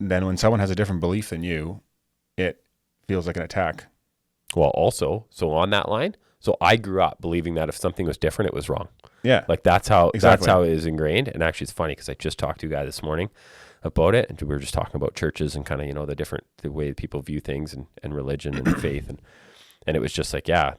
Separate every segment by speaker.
Speaker 1: then when someone has a different belief than you, it feels like an attack.
Speaker 2: Well, also, so on that line, so I grew up believing that if something was different, it was wrong.
Speaker 1: Yeah.
Speaker 2: Like that's how
Speaker 1: Exactly.
Speaker 2: it is ingrained. And actually, it's funny because I just talked to a guy this morning about it, and we were just talking about churches and kind of the way people view things and religion and faith, and it was just like, yeah.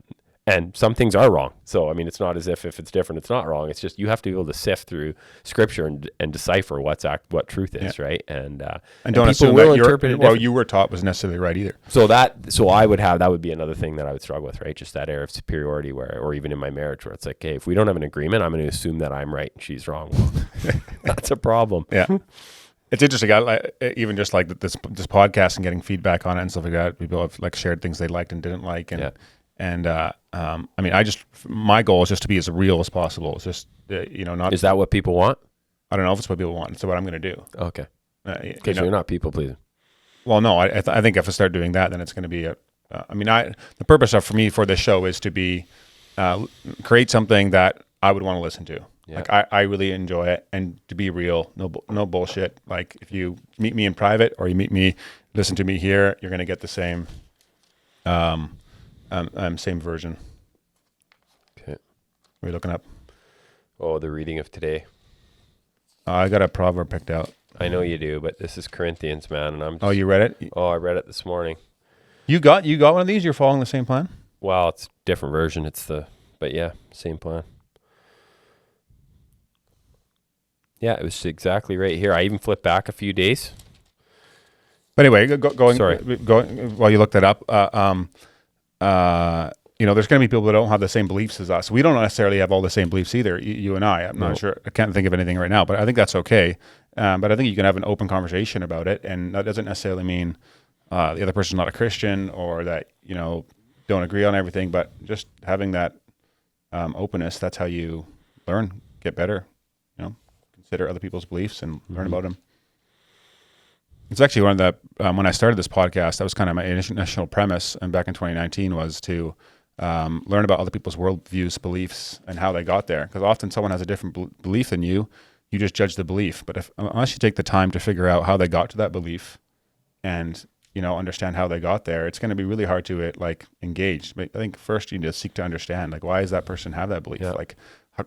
Speaker 2: And some things are wrong. So, I mean, it's not as if it's different, it's not wrong. It's just you have to be able to sift through scripture and decipher what truth is, right? And
Speaker 1: don't assume that you were taught was necessarily right either.
Speaker 2: So that would be another thing that I would struggle with, right? Just that air of superiority or even in my marriage where it's like, hey, if we don't have an agreement, I'm going to assume that I'm right and she's wrong. Well, that's a problem.
Speaker 1: Yeah. It's interesting. Even just like this podcast and getting feedback on it and stuff like that. People have like shared things they liked and didn't like. And I mean, my goal is just to be as real as possible. It's just, not.
Speaker 2: Is that what people want?
Speaker 1: I don't know if it's what people want. It's what I'm going to do.
Speaker 2: Okay. Because you're not people pleasing.
Speaker 1: Well, no, I think if I start doing that, then it's going to be the purpose for this show is to create something that I would want to listen to. Yeah. Like I really enjoy it, and to be real, no bullshit. Like if you meet me in private or you listen to me here, you're going to get the same, same version.
Speaker 2: Okay.
Speaker 1: What are you looking up?
Speaker 2: Oh, the reading of today.
Speaker 1: I got a proverb picked out.
Speaker 2: I know you do, but this is Corinthians, man, and I'm just,
Speaker 1: Oh, you read it?
Speaker 2: Oh, I read it this morning.
Speaker 1: You got one of these? You're following the same plan?
Speaker 2: Well, it's a different version. But yeah, same plan. Yeah, it was exactly right here. I even flipped back a few days.
Speaker 1: But anyway, going while you look that up, there's going to be people that don't have the same beliefs as us. We don't necessarily have all the same beliefs either, you and I. I'm not sure. I can't think of anything right now, but I think that's okay. But I think you can have an open conversation about it, and that doesn't necessarily mean the other person's not a Christian or that, don't agree on everything, but just having that openness, that's how you learn, get better, consider other people's beliefs and learn about them. It's actually one of the, when I started this podcast, that was kind of my initial premise, and back in 2019 was to learn about other people's worldviews, beliefs, and how they got there. Because often someone has a different belief than you just judge the belief. But unless you take the time to figure out how they got to that belief and, understand how they got there, it's going to be really hard to engage. But I think first you need to seek to understand, why does that person have that belief?
Speaker 2: Yeah.
Speaker 1: How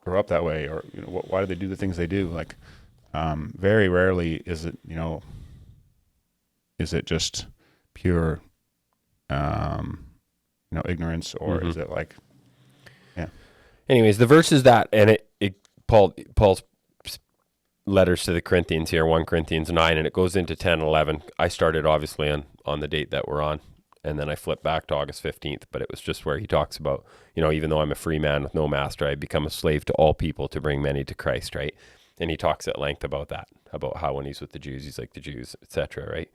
Speaker 1: grow up that way, or why do they do the things they do? Very rarely is it just pure ignorance, or is it
Speaker 2: Anyways, the verses and Paul's letters to the Corinthians here, 1 Corinthians 9, and it goes into 10 and 11. I started obviously on the date that we're on, and then I flipped back to August 15th, but it was just where he talks about, even though I'm a free man with no master, I become a slave to all people to bring many to Christ, right? And he talks at length about that, about how when he's with the Jews, he's like the Jews, etc., right?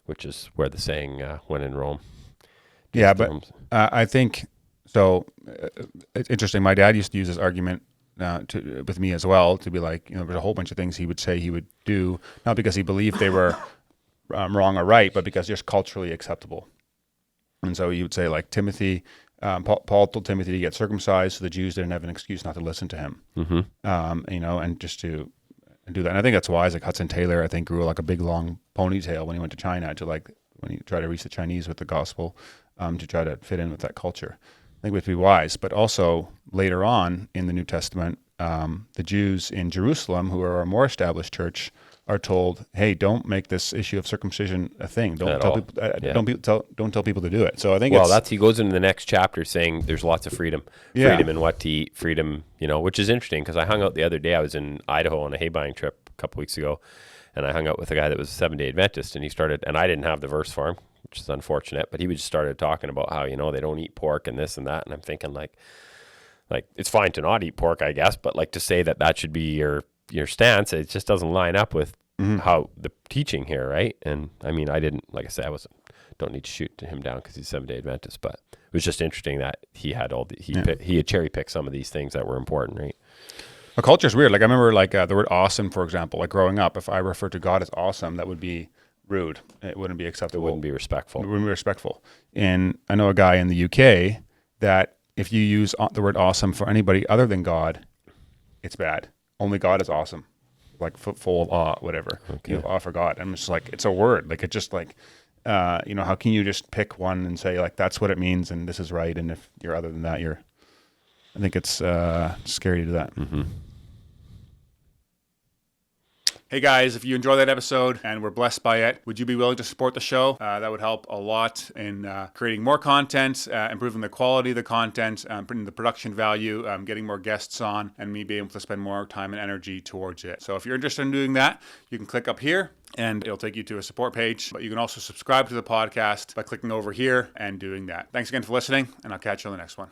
Speaker 2: Which is where the saying, when in Rome.
Speaker 1: Yeah, but I think, so it's interesting. My dad used to use this argument with me as well, to be like, there's a whole bunch of things he would say he would do, not because he believed they were wrong or right, but because just culturally acceptable. And so he would say, like Timothy, Paul told Timothy to get circumcised, so the Jews didn't have an excuse not to listen to him. And just to do that. And I think that's wise. Like Hudson Taylor, I think, grew like a big long ponytail when he went to China when he tried to reach the Chinese with the gospel, to try to fit in with that culture. I think we have to be wise. But also later on in the New Testament, the Jews in Jerusalem, who are a more established church, are told, "Hey, don't make this issue of circumcision a thing. Don't tell people. Don't tell people to do it." So I think
Speaker 2: he goes into the next chapter saying there's lots of freedom in what to eat, freedom, which is interesting because I hung out the other day. I was in Idaho on a hay buying trip a couple weeks ago, and I hung out with a guy that was a 7-day Adventist, and he started, and I didn't have the verse for him, which is unfortunate, but he just started talking about how they don't eat pork and this and that, and I'm thinking like it's fine to not eat pork, I guess, but to say that should be your stance, it just doesn't line up with how the teaching here, right? And I mean, I didn't, like I said, don't need to shoot him down because he's 7-day Adventist, but it was just interesting that he had he had cherry picked some of these things that were important, right?
Speaker 1: A culture is weird. Like I remember the word awesome, for example, like growing up, if I refer to God as awesome, that would be rude. It wouldn't be acceptable.
Speaker 2: It wouldn't be respectful.
Speaker 1: It wouldn't be respectful. And I know a guy in the UK that if you use the word awesome for anybody other than God, it's bad. Only God is awesome. like full of whatever.
Speaker 2: Okay.
Speaker 1: I forgot. I'm just like, it's a word. Like, it just like, how can you just pick one and say like, that's what it means and this is right. And if you're other than that, I think it's scary to do that.
Speaker 2: Mm-hmm.
Speaker 1: Hey guys, if you enjoyed that episode and were blessed by it, would you be willing to support the show? That would help a lot in creating more content, improving the quality of the content, putting the production value, getting more guests on, and me being able to spend more time and energy towards it. So if you're interested in doing that, you can click up here and it'll take you to a support page. But you can also subscribe to the podcast by clicking over here and doing that. Thanks again for listening, and I'll catch you on the next one.